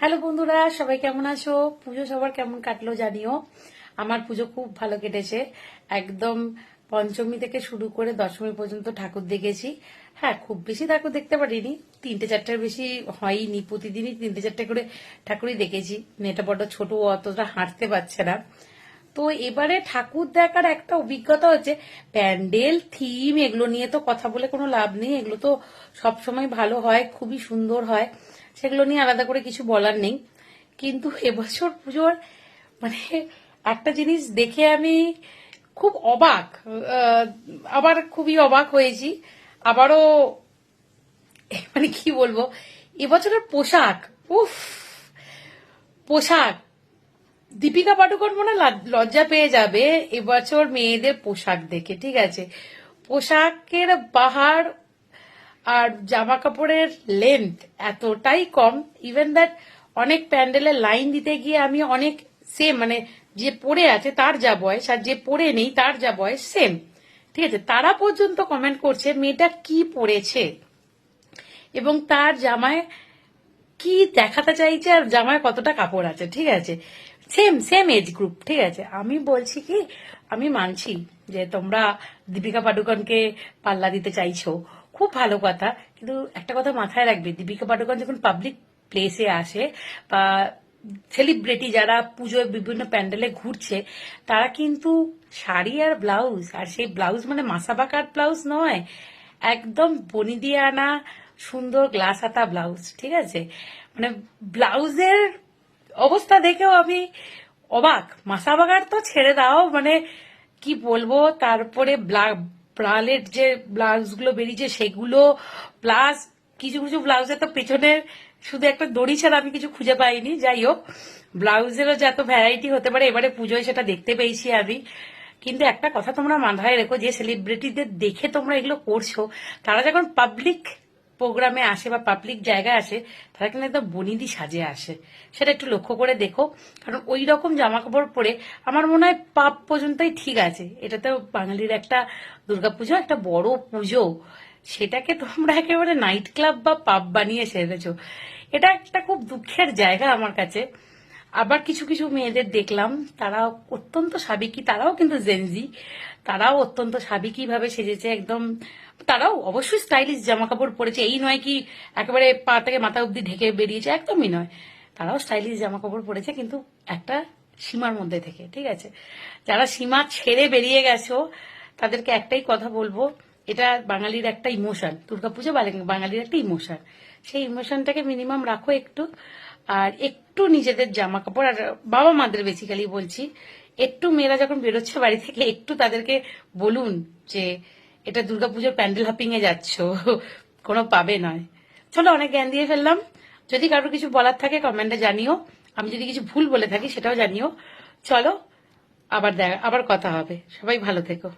Hello বন্ধুরা, সবাই কেমন আছো? পুজো সবার কেমন কাটলো জানিও। আমার পুজো খুব ভালো কেটেছে। একদম পঞ্চমী থেকে শুরু করে দশমী পর্যন্ত ঠাকুর দেখেছি। হ্যাঁ, খুব বেশি ঠাকুর দেখতে পারিনি, 3-4টার বেশি হয়নি। প্রতিদিনই 3-4টে করে ঠাকুরই দেখেছি। মেয়েটা বড্ড ছোট, অতটা হাঁটতে পারছে না। তো এবারে ঠাকুর দেখার একটা অভিজ্ঞতা হচ্ছে, প্যান্ডেল থিম এগুলো নিয়ে তো কথা বলে কোনো লাভ নেই। এগুলো তো সবসময় ভালো হয়, খুবই সুন্দর হয়, সেগুলো নিয়ে আলাদা করে কিছু বলার নেই। কিন্তু এবছর পুজোর মানে একটা জিনিস দেখে আমি খুব অবাক, আবার খুবই অবাক হয়েছি। আবারও কি বলবো, এবছরের পোশাক, উফ, পোশাক দীপিকা পাডুকোন মনে লজ্জা পেয়ে যাবে এবছর মেয়েদের পোশাক দেখে। ঠিক আছে, পোশাকের বাহার আর জামা কাপড়ের লেন্থ এতটাই কম, ইভেন দ্যাট অনেক প্যান্ডেলের লাইন দিতে গিয়ে আমি অনেক সেম, যে পরে আছে তার যা বয়স আর যে পরে নেই তার যা বয়স সেম। ঠিক আছে, তারা পর্যন্ত কমেন্ট করছে মেয়েটা কি পরেছে এবং তার জামায় কি দেখাতে চাইছে আর জামায় কতটা কাপড় আছে। ঠিক আছে, সেম সেম এজ গ্রুপ। ঠিক আছে, আমি বলছি কি, আমি মানছি যে তোমরা দীপিকা পাডুকোনকে পাল্লা দিতে চাইছো, খুব ভালো কথা। কিন্তু একটা কথা মাথায় রাখবে, দীপিকা পাডুকোন যখন পাবলিক প্লেসে আসে বা সেলিব্রিটি যারা পুজোয় বিভিন্ন প্যান্ডেলে ঘুরছে, তারা কিন্তু শাড়ি আর ব্লাউজ, আর সেই ব্লাউজ মাসাবা কাট ব্লাউজ নয়, একদম বনি দিয়ে আনা সুন্দর গ্লাস হাতা ব্লাউজ। ঠিক আছে, ব্লাউজের অবস্থা দেখেও আমি অবাক। মাসাবা কাট তো ছেড়ে দাও, কি বলবো। তারপরে ব্রালের যে ব্লাউজ গুলো বেরিয়েছে সেগুলো, প্লাস কিছু কিছু ব্লাউজে তো পেছনের শুধু একটা দড়ি ছাড়া আমি কিছু খুঁজে পাইনি। যাই হোক, ব্লাউজেরও যত ভ্যারাইটি হতে পারে এবারে পুজোয় সেটা দেখতে পেয়েছি আমি। কিন্তু একটা কথা তোমরা মাথায় রেখো, যে সেলিব্রিটিদের দেখে তোমরা এগুলো করছো, তারা যখন পাবলিক প্রোগ্রামে আসে বা পাবলিক জায়গায় আসে, তারা কিন্তু একদম বনিদি সাজে আসে। সেটা একটু লক্ষ্য করে দেখো, কারণ ওই রকম জামা কাপড় পরে আমার মনে হয় পাপ পর্যন্তই ঠিক আছে। এটা তো বাঙালির একটা দুর্গাপুজো, একটা বড় পুজো, সেটাকে তোমরা একেবারে নাইট ক্লাব বা পাব বানিয়ে সেরেছো। এটা একটা খুব দুঃখের জায়গা আমার কাছে। আবার কিছু কিছু মেয়েদের দেখলাম, তারা অত্যন্ত সাবেকি, তারাও কিন্তু জেনজি, তারাও অত্যন্ত সাবেকি ভাবে সেজেছে একদম। তারাও অবশ্যই স্টাইলিশ জামা কাপড় পরেছে, এই নয় কি একেবারে পা থেকে মাথা অব্দি ঢেকে বেরিয়েছে, একদমই নয়। তারাও স্টাইলিশ জামা কাপড় পরেছে, কিন্তু একটা সীমার মধ্যে থেকে। ঠিক আছে, যারা সীমা ছেড়ে বেরিয়ে গেছো তাদেরকে একটাই কথা বলবো, এটা বাঙালির একটা ইমোশন, দুর্গাপুজো বাঙালির একটা ইমোশন। সেই ইমোশনটাকে মিনিমাম রাখো একটু। আর একটু নিজেদের জামা কাপড়, আর বাবা মাদের বেসিক্যালি বলছি, একটু মেয়েরা যখন বেরোচ্ছে বাড়ি থেকে, একটু তাদেরকে বলুন যে এটা দুর্গাপুজোর প্যান্ডেল হপিং এ যাচ্ছ, কোনো পাবে নয়। চলো, অনেক জ্ঞান দিয়ে ফেললাম। যদি কারোর কিছু বলার থাকে কমেন্টে জানিও, আমি যদি কিছু ভুল বলে থাকি সেটাও জানিও। চলো, আবার কথা হবে। সবাই ভালো থেকো।